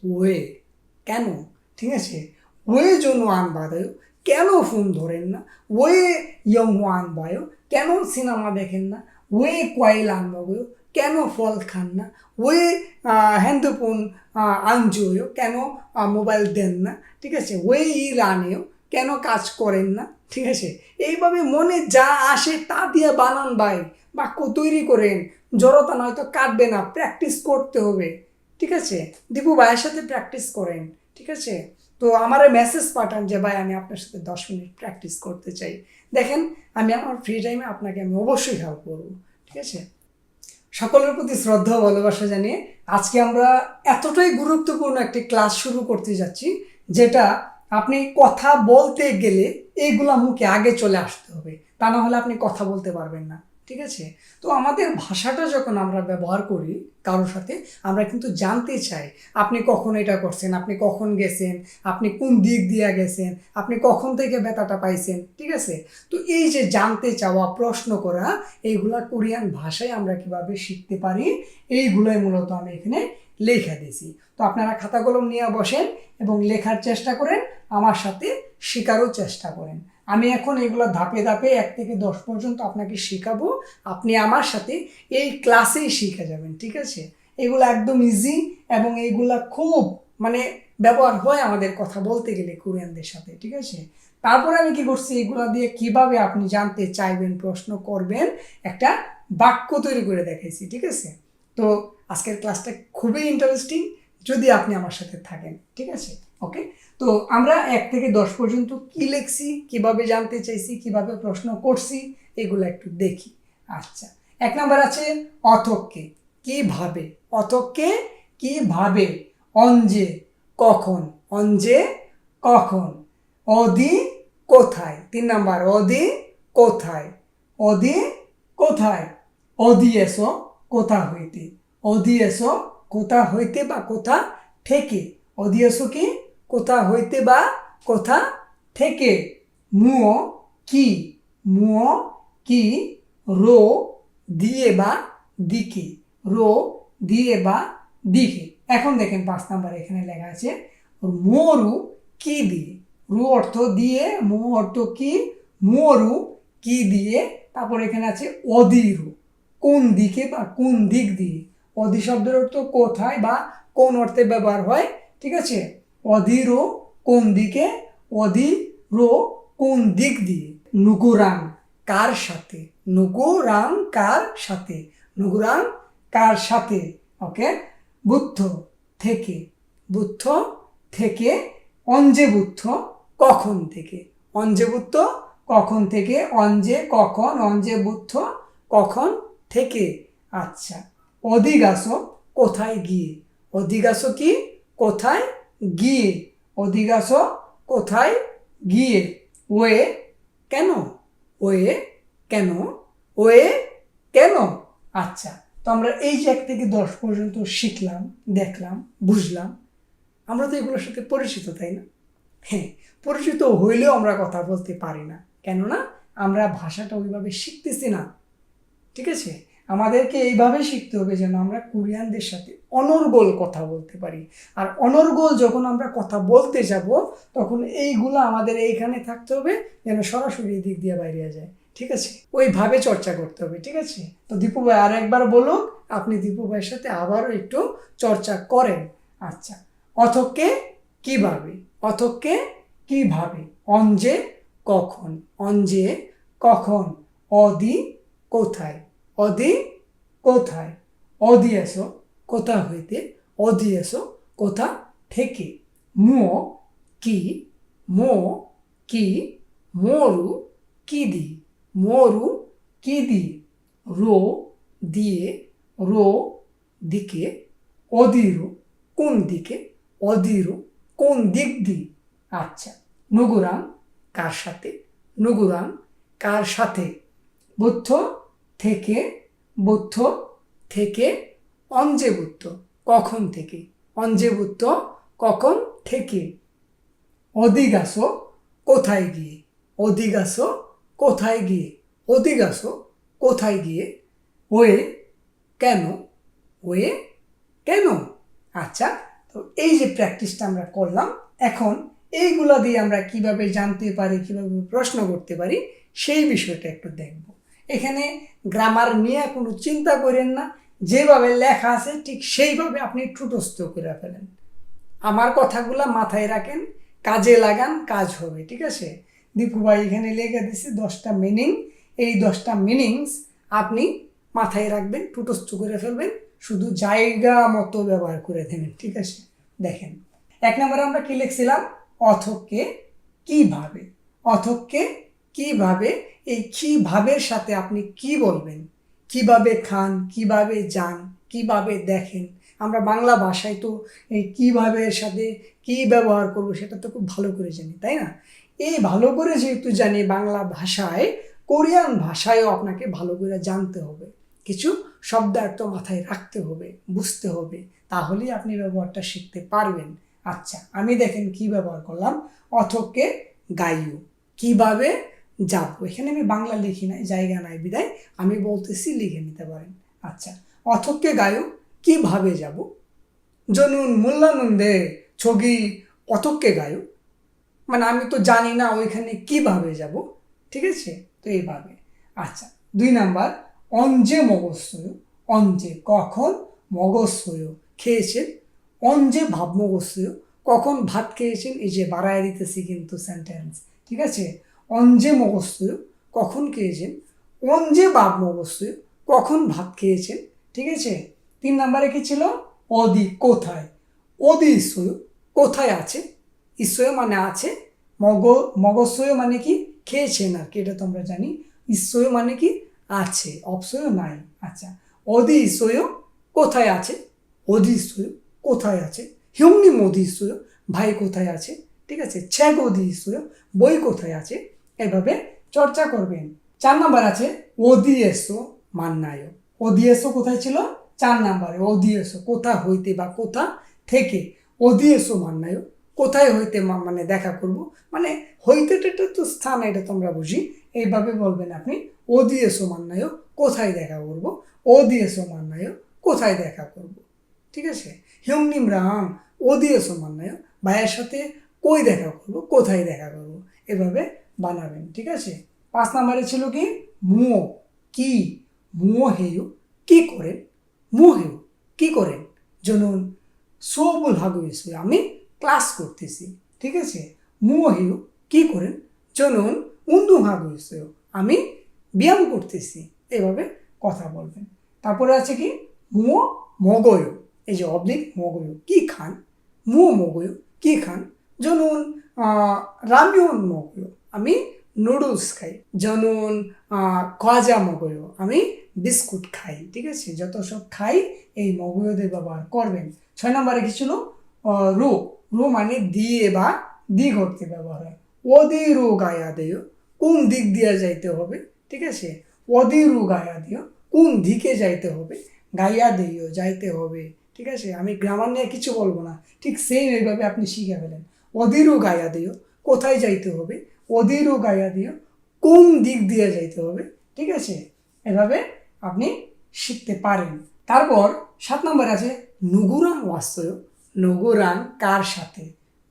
Way, কেন? ঠিক আছে, ওয়ে জন্য আন বাদায়, কেন ফোন ধরেন না? ওয়ে ইয়ং ওয়ান বায়, কেন সিনেমা দেখেন না? ওয়ে কোয়াইল আনবাগয়, কেন ফল খান না? ওয়ে হ্যান্ডফোন আনজয়, কেন মোবাইল দেন না? ঠিক আছে, ওয়ে ই রানেও, কেন কাজ করেন না? ঠিক আছে, এইভাবে মনে যা আসে তা দিয়ে বানান ভাই, বাক্য তৈরি করেন। জড়তা নয়তো কাটবে না, প্র্যাকটিস করতে হবে। ঠিক আছে, দীপু ভাইয়ের সাথে প্র্যাকটিস করেন। ঠিক আছে, তো আমার মেসেজ পাঠান যে ভাই আমি আপনার সাথে 10 মিনিট প্র্যাকটিস করতে চাই। দেখেন, আমি আমার ফ্রি টাইমে আপনাকে আমি অবশ্যই হেল্প করবো। ঠিক আছে, সকলের প্রতি শ্রদ্ধা ও ভালোবাসা জানিয়ে আজকে আমরা এতটাই গুরুত্বপূর্ণ একটি ক্লাস শুরু করতে যাচ্ছি, যেটা আপনি কথা বলতে গেলে এইগুলা মুখে আগে চলে আসতে হবে, তা না হলে আপনি কথা বলতে পারবেন না। ঠিক আছে, তো আমাদের ভাষাটা যখন আমরা ব্যবহার করি কারোর সাথে, আমরা কিন্তু জানতে চাই আপনি কখন এটা করছেন, আপনি কখন গেছেন, আপনি কোন দিক দিয়ে গেছেন, আপনি কখন থেকে ব্যথাটা পাইছেন। ঠিক আছে, তো এই যে জানতে চাওয়া, প্রশ্ন করা, এইগুলা কোরিয়ান ভাষায় আমরা কিভাবে শিখতে পারি, এইগুলোই মূলত আমি এখানে লেখা দিয়েছি। তো আপনারা খাতা কলম নিয়ে বসেন এবং লেখার চেষ্টা করেন, আমার সাথে শেখারও চেষ্টা করেন। আমি এখন এগুলো ধাপে ধাপে 1 থেকে 10 পর্যন্ত আপনাকে শেখাবো, আপনি আমার সাথে এই ক্লাসেই শিখে যাবেন। ঠিক আছে, এগুলো একদম ইজি এবং এইগুলা খুব ব্যবহার হয় আমাদের কথা বলতে গেলে কোরিয়ানদের সাথে। ঠিক আছে, তারপরে আমি কি করছি, এগুলা দিয়ে কিভাবে আপনি জানতে চাইবেন, প্রশ্ন করবেন, একটা বাক্য তৈরি করে দেখাইছি। ঠিক আছে, তো আজকের ক্লাসটা খুবই ইন্টারেস্টিং যদি আপনি আমার সাথে থাকেন। ঠিক আছে, ওকে। তো আমরা 1 থেকে 10 পর্যন্ত কি লিখছি, কিভাবে জানতে চাইছি, কিভাবে প্রশ্ন করছি, এগুলো একটু দেখি। আচ্ছা, 1 নাম্বার আছে অথকে, কিভাবে। অথকে কিভাবে, অঞ্জে কখন, অঞ্জে কখন, অদি কোথায়। 3 নাম্বার অদি কোথায়, অদি কোথায়, অদিয়েছো কোথা হইতে, অদিয়েছো কোথা হইতে বা কোথা থেকে, অদিয়েছো কি কোথা হইতে বা কোথা থেকে, মুও কি, মুও কি, রো দিয়ে বা দিকে, রো দিয়ে বা দিকে। এখন দেখেন 5 নাম্বার এখানে লেখা আছে মোরু কি দিয়ে, রু অর্থ দিয়ে, মো অর্থ কি, মোরু কি দিয়ে, তারপর এখানে আছে অদিরু, কোন দিকে বা কোন দিক দিয়ে। অদি শব্দের অর্থ কোথায় বা কোন অর্থে ব্যবহার হয়। ঠিক আছে, অদিরো কোন দিকে, অদিরো কোন দিক দিয়ে। নুগুরাং কার সাথে, নুগুরাং কার সাথে, নুগুরাং কার সাথে। ওকে, বুদ্ধ থেকে, বুদ্ধ থেকে, অঞ্জে বুদ্ধ কখন থেকে, অঞ্জে বুদ্ধ কখন থেকে, অঞ্জে কখন, অঞ্জে বুদ্ধ কখন থেকে। আচ্ছা, অধিগাছো কোথায় গিয়ে, অধিগাছো কি কোথায় গিয়ে, অধিগাছো কোথায় গিয়ে। ওয়ে কেন, ওয়ে কেন, ওয়ে কেন। আচ্ছা, তো আমরা এই যে 1 থেকে 10 পর্যন্ত শিখলাম, দেখলাম, বুঝলাম। আমরা তো এগুলোর সাথে পরিচিত, তাই না? হ্যাঁ, পরিচিত হইলেও আমরা কথা বলতে পারি না, কেননা আমরা ভাষাটা ওইভাবে শিখতেছি না। ঠিক আছে, আমাদেরকে এইভাবে শিখতে হবে যেন আমরা কোরিয়ানদের সাথে অনর্গল কথা বলতে পারি। আর অনর্গল যখন আমরা কথা বলতে যাব, তখন এইগুলো আমাদের এইখানে থাকতে হবে যেন সরাসরি দিক দিয়ে বাইরে যায়। ঠিক আছে, ওইভাবে চর্চা করতে হবে। ঠিক আছে, তো দীপু ভাই আর একবার বলুক, আপনি দীপু ভাইয়ের সাথে আবারও একটু চর্চা করেন। আচ্ছা, অথকে কিভাবে, অথকে কিভাবে, অঞ্জে কখন, অঞ্জে কখন, অদি কোথায়, অদি কোথায়, অদিয়েছো কোথা হইতে, অদিয়েছো কোথা থেকে। মুও কি, মো কি, মোরু কি দি, মোরু কি দি। রো দিয়ে, রো দিকে, অদিরু কোন দিকে, অদিরু কোন দিক দিয়ে। আচ্ছা, নুগুরাং কার সাথে, নুগুরাং কার সাথে। বুদ্ধ থেকে, বুদ্ধ থেকে, অঞ্জে বুদ্ধ কখন থেকে, অঞ্জে বুদ্ধ কখন থেকে। অদিগাছো কোথায় গিয়ে, অদিগাছো কোথায় গিয়ে, অদিগাছো কোথায় গিয়ে। ওয়ে কেন, ওয়ে কেন। আচ্ছা, তো এই যে প্র্যাকটিসটা আমরা করলাম, এখন এইগুলো দিয়ে আমরা কিভাবে জানতে পারি, কিভাবে প্রশ্ন করতে পারি সেই বিষয়টা একটু দেখব। এখানে গ্রামার নিয়ে কোনো চিন্তা করেন না, যেভাবে লেখা আছে ঠিক সেইভাবে আপনি ঠুটস্থ করে ফেলেন। আমার কথাগুলো মাথায় রাখেন, কাজে লাগান, কাজ হবে। ঠিক আছে? দীপু ভাই এখানে লিখে দিছে 10টা মিনিং। এই 10টা মিনিংস আপনি মাথায় রাখবেন, ঠুটস্থ করে ফেলবেন, শুধু জায়গা মতো ব্যবহার করে দেবেন। ঠিক আছে? দেখেন, 1 নম্বরে আমরা কি লিখছিলাম? অথকে কিভাবে। অথকে কিভাবে, এই কিভাবের সাথে আপনি কি বলবেন? কিভাবে খান, কিভাবে যান, কিভাবে দেখেন। আমরা বাংলা ভাষায় তো এই কিভাবে সাথে কি ব্যবহার করব সেটা তো খুব ভালো করে জানি, তাই না? এই ভালো করে যেহেতু জানি বাংলা ভাষায়, কোরিয়ান ভাষায়ও আপনাকে ভালো করে জানতে হবে, কিছু শব্দার্থ মাথায় রাখতে হবে, বুঝতে হবে, তাহলেই আপনি ব্যবহারটা শিখতে পারবেন। আচ্ছা, আমি দেখেন কি ব্যবহার করলাম, অথকে গাইও, কিভাবে যাব। এখানে আমি বাংলা লিখি নাই, জায়গা নাই বিদায় আমি বলতেছি, লিখে নিতে পারেন। আচ্ছা, অথকে গাইও, কিভাবে যাব। জনুন মূল্যানন্দে ছগি অথকে গায়ো, মানে আমি তো জানি না ওইখানে কিভাবে যাব। ঠিক আছে? তো এইভাবে। আচ্ছা, 2 নাম্বার, অঞ্জে মগস্বয়। অঞ্জে কখন, মগস্বয় খেয়েছেন। অঞ্জে ভাব মগস্বয় কখন ভাত খেয়েছেন। এই যে বাড়ায় দিতেছি কিন্তু সেন্টেন্স। ঠিক আছে? অঞ্জে মগস্বয় কখন খেয়েছেন। অঞ্জে ভাব মগস্বয় কখন ভাত খেয়েছেন। ঠিক আছে? 3 নাম্বারে কি ছিল? অদি কোথায়। অদি ঈশ্বয় কোথায় আছে। ঈশ্বয় মানে আছে, মগস্বয় মানে কি খেয়েছেন আর কি, এটা তো আমরা জানি। ঈশ্বয় মানে কি আছে, অপসয় নাই। আচ্ছা, অদি ঈশ্বয় কোথায় আছে। অদি ঈশ্বয় কোথায় আছে। হিউমনি মদি ঈশ্বয় ভাই কোথায় আছে। ঠিক আছে? ছ্যাগ অদি ঈশ্বয় বই কোথায় আছে। এভাবে চর্চা করবেন। 4 নাম্বার আছে ওদিয়েসো মান্নায়। ওদিয়েসো কোথায় ছিল? 4 নাম্বারে। ওদিয়েসো কোথা হইতে বা কোথা থেকে। ওদিয়েসো মান্নায় কোথায় হইতে মানে দেখা করব, মানে হইতেটা তো স্থান, এটা তোমরা বুঝি। এইভাবে বলবেন আপনি, ওদিয়েসো মান্নায় কোথায় দেখা করব। ওদিয়েসো মান্নায় কোথায় দেখা করব। ঠিক আছে? হিউমনিম রাম ওদিয়েসো মান্নায় ভাইয়ের সাথে কই দেখা করব, কোথায় দেখা করব। এভাবে বানাবেন। ঠিক আছে? 5 নাম্বারে ছিল কি? মুও কি। মুও হেয়ু কি করেন। মুও হেয়ু কি করেন। জনুন সোবুল হাগু বিষয় আমি ক্লাস করতেছি। ঠিক আছে? মুও হেয়ু কি করেন। জনুন উন্দু হাগু বিষয় আমি ব্যায়াম করতেছি। এইভাবে কথা বলবেন। তারপরে আছে কি? মুও মগয়। এই যে অবলিক মগয় কি খান। মুও মগয় কি খান। জনুন রামিয়ন মগয় আমি নুডলস খাই। জনুন খাজা মগয় আমি বিস্কুট খাই। ঠিক আছে? যত সব খাই এই মগয়দের ব্যবহার করবেন। 6 নম্বরে কি ছিল? রো। রো মানে দিয়ে বা দিক অর্থে ব্যবহার হয়। ওদি রো গায়া দেয় কোন দিক দিয়ে যাইতে হবে। ঠিক আছে? ওদি রো গায়া দিও কোন দিকে যাইতে হবে। গাইয়া দিও যাইতে হবে। ঠিক আছে? আমি গ্রামার নিয়ে কিছু বলবো না, ঠিক সেম এইভাবে আপনি শিখে ফেলেন। ওদিরও গায়া দিও কোথায় যাইতে হবে। ওদিরও গায়া দিও কোন দিক দিয়ে যাইতে হবে। ঠিক আছে? এভাবে আপনি শিখতে পারেন। তারপর 7 নম্বর আছে নুগুরাং ওয়াস্তয়। নুগুরাং কার সাথে।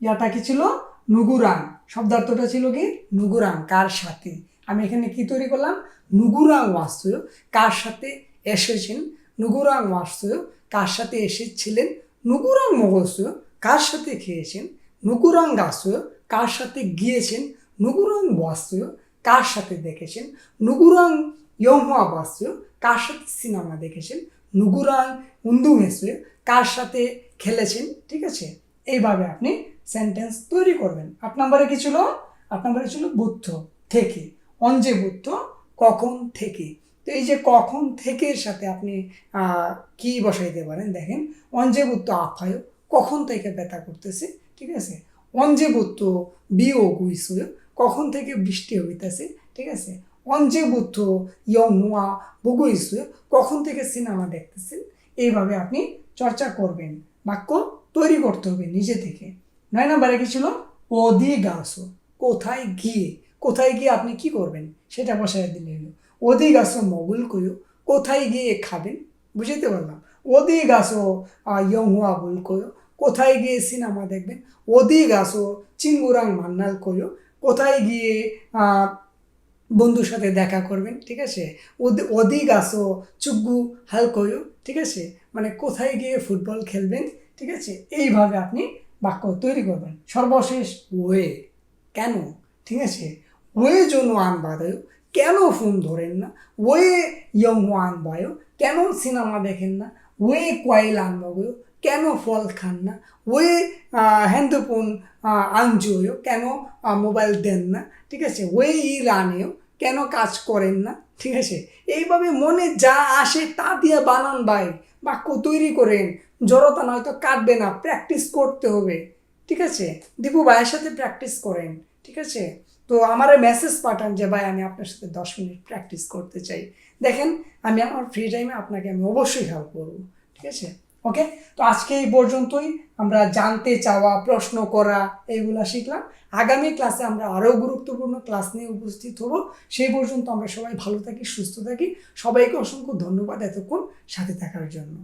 ইয়াটা কি ছিল? নুগুরাং শব্দার্থটা ছিল কি? নুগুরাং কার সাথে। আমি এখানে কি তৈরি করলাম? নুগুরাং ওয়াস্তয় কার সাথে এসেছেন। নুগুরাং ওয়াস্তয় কার সাথে এসেছিলেন। নুগুরাং মগস্বয় কার সাথে খেয়েছেন। নুগুরাং গাছয় কার সাথে গিয়েছেন। নুগুরাং বাস্তয় কার সাথে দেখেছেন। নুগুরাং ইয়ংহা বাস্তয় কার সাথে সিনেমা দেখেছেন। নুগুরাং উন্দুমেসয় কার সাথে খেলেছেন। ঠিক আছে? এইভাবে আপনি সেন্টেন্স তৈরি করবেন। 8 নম্বরে কি ছিল? 8 নম্বরে ছিল বুদ্ধ থেকে। অঞ্জে বুদ্ধ কখন থেকে। তো এই যে কখন থেকে সাথে আপনি কি বসাইতে পারেন দেখেন। অঞ্জে বুদ্ধ আফায় কখন থেকে ব্যথা করতেছে। ঠিক আছে? অঞ্জে বুদ্ধ বিও গুইসয় কখন থেকে বৃষ্টি হইতেছে। ঠিক আছে? অঞ্জে বুদ্ধ ইয়ংহুয়া বগুইসয় কখন থেকে সিনেমা দেখতেছেন। এইভাবে আপনি চর্চা করবেন, বাক্য তৈরি করতে হবে নিজে থেকে। 9 নম্বরে কি ছিল? ওদি গাছও কোথায় গিয়ে। কোথায় গিয়ে আপনি কি করবেন সেটা বসায় দিলে হলো। ওদি গাছও মগুল কইও কোথায় গিয়ে খাবেন। বুঝতে পারলাম। ওদি গাছও ইয়ংহুয়া বুল কইও কোথায় গিয়ে সিনেমা দেখবেন অধি গাছো চিঙ্গুরাং মান্নাল কইও কোথায় গিয়ে বন্ধুর সাথে দেখা করবেন ঠিক আছে অধি গাছো চুগ্গু হাল কইও ঠিক আছে মানে কোথায় গিয়ে ফুটবল খেলবেন ঠিক আছে এইভাবে আপনি বাক্য তৈরি করবেন সর্বশেষ ওয়ে কেন ঠিক আছে ওয়ে জন্য আন বাদায় কেন ফোন ধরেন না ওয়ে ইয়ং আন বায়ো কেন সিনেমা দেখেন না ওয়ে কয়েল আনবাগো কেন ফল খান না ওয়ে হ্যান্ডফোন আনজোয়ও কেন মোবাইল দেন না ঠিক আছে ওয়ে ই রানেও কেন কাজ করেন না ঠিক আছে এইভাবে মনে যা আসে তা দিয়ে বানান ভাই বাক্য তৈরি করেন জড়তা নয়তো কাটবে না প্র্যাকটিস করতে হবে ঠিক আছে দীপু ভাইয়ের সাথে প্র্যাকটিস করেন ঠিক আছে তো আমার মেসেজ পাঠান যে ভাই আমি আপনার সাথে 10 মিনিট প্র্যাকটিস করতে চাই দেখেন আমি আমার ফ্রি টাইমে আপনাকে আমি অবশ্যই হেল্প করবো ঠিক আছে ওকে তো আজকে এই পর্যন্তই আমরা জানতে চাওয়া প্রশ্ন করা এইগুলা শিখলাম আগামী ক্লাসে আমরা আরও গুরুত্বপূর্ণ ক্লাস নিয়ে উপস্থিত হব সেই পর্যন্ত আমরা সবাই ভালো থাকি সুস্থ থাকি সবাইকে অসংখ্য ধন্যবাদ এতক্ষণ সাথে থাকার জন্য